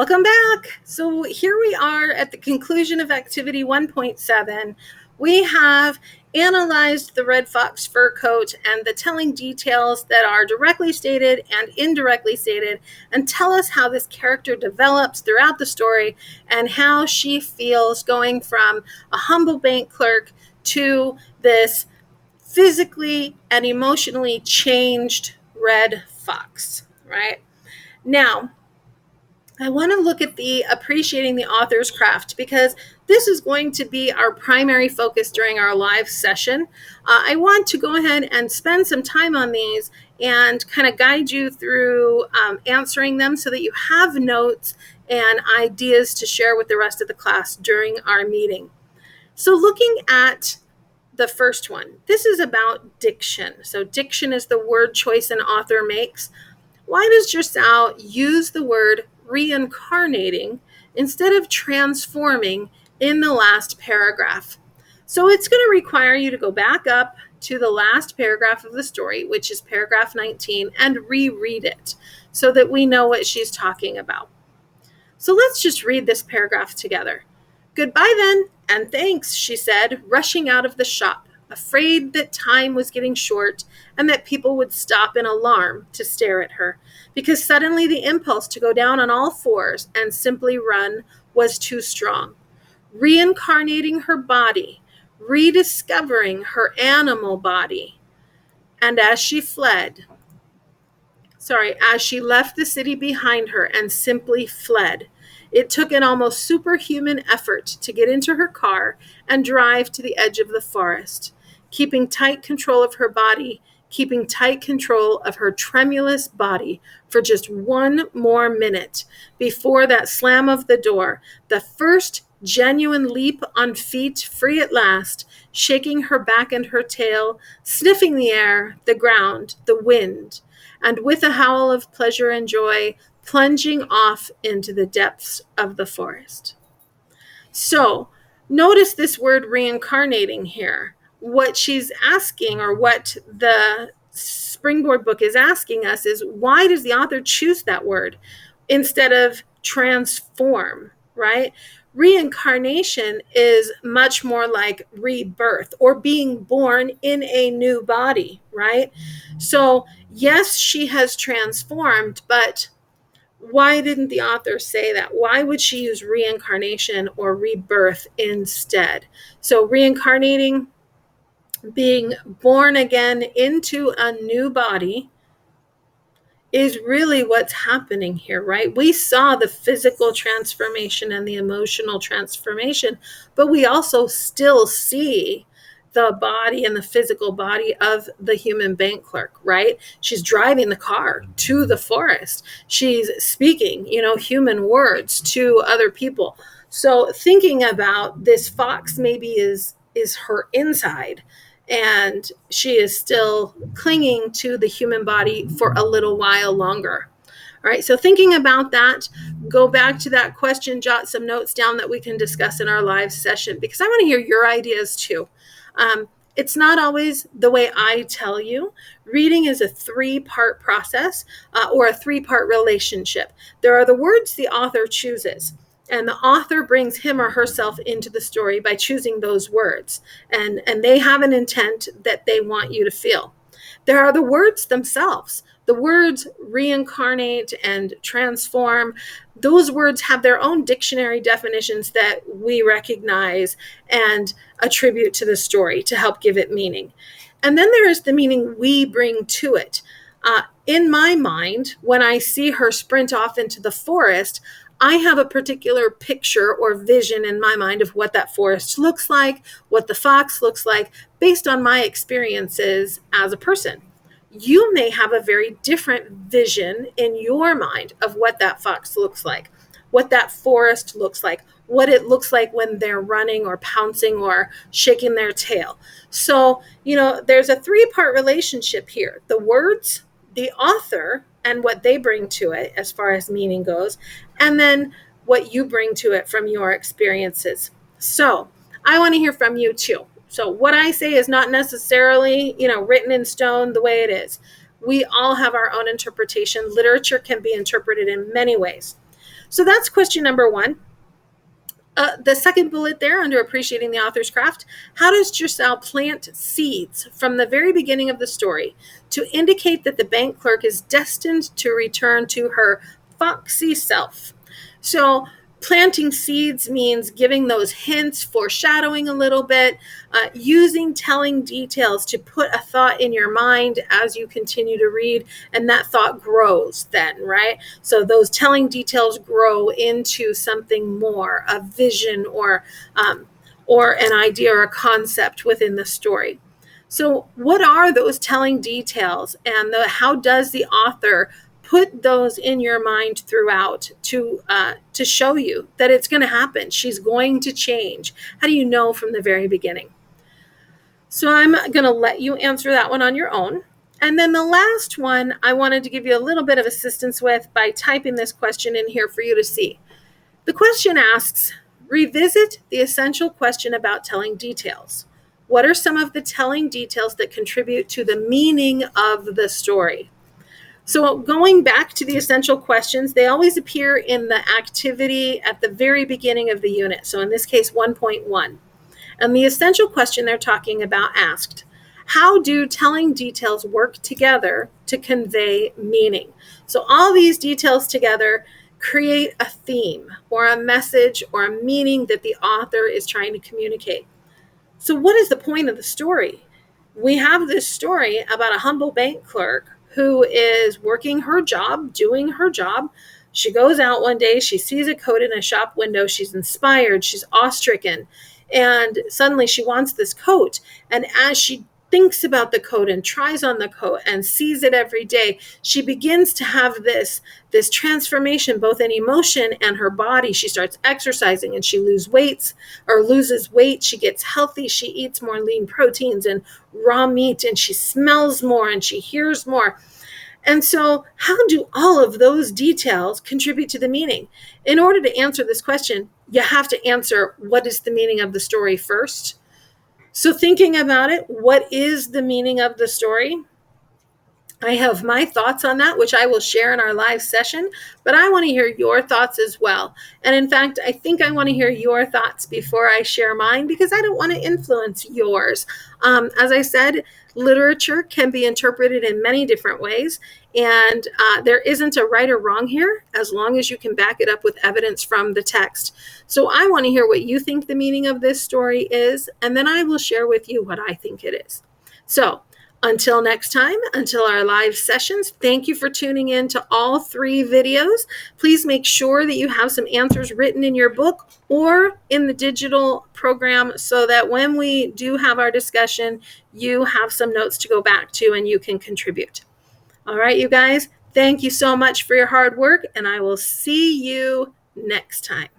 Welcome back. So here we are at the conclusion of activity 1.7. We have analyzed the red fox fur coat and the telling details that are directly stated and indirectly stated, and tell us how this character develops throughout the story and how she feels going from a humble bank clerk to this physically and emotionally changed red fox, right? Now, I want to look at the appreciating the author's craft, because this is going to be our primary focus during our live session. I want to go ahead and spend some time on these and kind of guide you through answering them so that you have notes and ideas to share with the rest of the class during our meeting. So looking at the first one, this is about diction. So diction is the word choice an author makes. Why does Giselle use the word reincarnating instead of transforming in the last paragraph? So it's going to require you to go back up to the last paragraph of the story, which is paragraph 19, and reread it so that we know what she's talking about. So let's just read this paragraph together. "Goodbye then, and thanks," she said, rushing out of the shop, afraid that time was getting short and that people would stop in alarm to stare at her, because suddenly the impulse to go down on all fours and simply run was too strong. Reincarnating her body, rediscovering her animal body. And as she left the city behind her and simply fled, it took an almost superhuman effort to get into her car and drive to the edge of the forest, keeping tight control of her body, keeping tight control of her tremulous body for just one more minute before that slam of the door, the first genuine leap on feet, free at last, shaking her back and her tail, sniffing the air, the ground, the wind, and with a howl of pleasure and joy, plunging off into the depths of the forest. So notice this word reincarnating here. What she's asking, or what the SpringBoard book is asking us, is why does the author choose that word instead of transform, right? Reincarnation is much more like rebirth or being born in a new body, right? So yes, she has transformed, but why didn't the author say that? Why would she use reincarnation or rebirth instead? So reincarnating, being born again into a new body, is really what's happening here, right? We saw the physical transformation and the emotional transformation, but we also still see the body and the physical body of the human bank clerk, right? She's driving the car to the forest. She's speaking, human words to other people. So thinking about this fox maybe is her inside, and she is still clinging to the human body for a little while longer. All right, so thinking about that, go back to that question, jot some notes down that we can discuss in our live session, because I want to hear your ideas too. It's not always the way I tell you. Reading is a 3-part process or a 3-part relationship. There are the words the author chooses, and the author brings him or herself into the story by choosing those words. And they have an intent that they want you to feel. There are the words themselves. The words reincarnate and transform, those words have their own dictionary definitions that we recognize and attribute to the story to help give it meaning. And then there is the meaning we bring to it. In my mind, when I see her sprint off into the forest, I have a particular picture or vision in my mind of what that forest looks like, what the fox looks like, based on my experiences as a person. You may have a very different vision in your mind of what that fox looks like, what that forest looks like, what it looks like when they're running or pouncing or shaking their tail. So, there's a 3-part relationship here. The words, the author, and what they bring to it as far as meaning goes, and then what you bring to it from your experiences. So I want to hear from you too. So what I say is not necessarily, written in stone the way it is. We all have our own interpretation. Literature can be interpreted in many ways. So that's question number 1. The second bullet there under appreciating the author's craft, how does Giselle plant seeds from the very beginning of the story to indicate that the bank clerk is destined to return to her foxy self? So planting seeds means giving those hints, foreshadowing a little bit, using telling details to put a thought in your mind as you continue to read, and that thought grows then, right? So those telling details grow into something more, a vision or an idea or a concept within the story. So what are those telling details, and how does the author put those in your mind throughout to show you that it's going to happen? She's going to change. How do you know from the very beginning? So I'm going to let you answer that one on your own. And then the last one I wanted to give you a little bit of assistance with by typing this question in here for you to see. The question asks, revisit the essential question about telling details. What are some of the telling details that contribute to the meaning of the story? So going back to the essential questions, they always appear in the activity at the very beginning of the unit. So in this case, 1.1. And the essential question they're talking about asked, how do telling details work together to convey meaning? So all these details together create a theme or a message or a meaning that the author is trying to communicate. So what is the point of the story? We have this story about a humble bank clerk who is working her job, doing her job. She goes out one day, she sees a coat in a shop window, she's inspired, she's awe-stricken, and suddenly she wants this coat. And as she thinks about the coat and tries on the coat and sees it every day, she begins to have this transformation both in emotion and her body. She starts exercising and she loses weight. She gets healthy. She eats more lean proteins and raw meat, and she smells more and she hears more. And so how do all of those details contribute to the meaning? In order to answer this question, you have to answer what is the meaning of the story first. So thinking about it, what is the meaning of the story? I have my thoughts on that, which I will share in our live session, but I want to hear your thoughts as well. And in fact, I think I want to hear your thoughts before I share mine, because I don't want to influence yours. As I said, literature can be interpreted in many different ways, and there isn't a right or wrong here, as long as you can back it up with evidence from the text. So I want to hear what you think the meaning of this story is, and then I will share with you what I think it is. So until next time, until our live sessions, thank you for tuning in to all 3 videos. Please make sure that you have some answers written in your book or in the digital program, so that when we do have our discussion, you have some notes to go back to and you can contribute. All right, you guys, thank you so much for your hard work, and I will see you next time.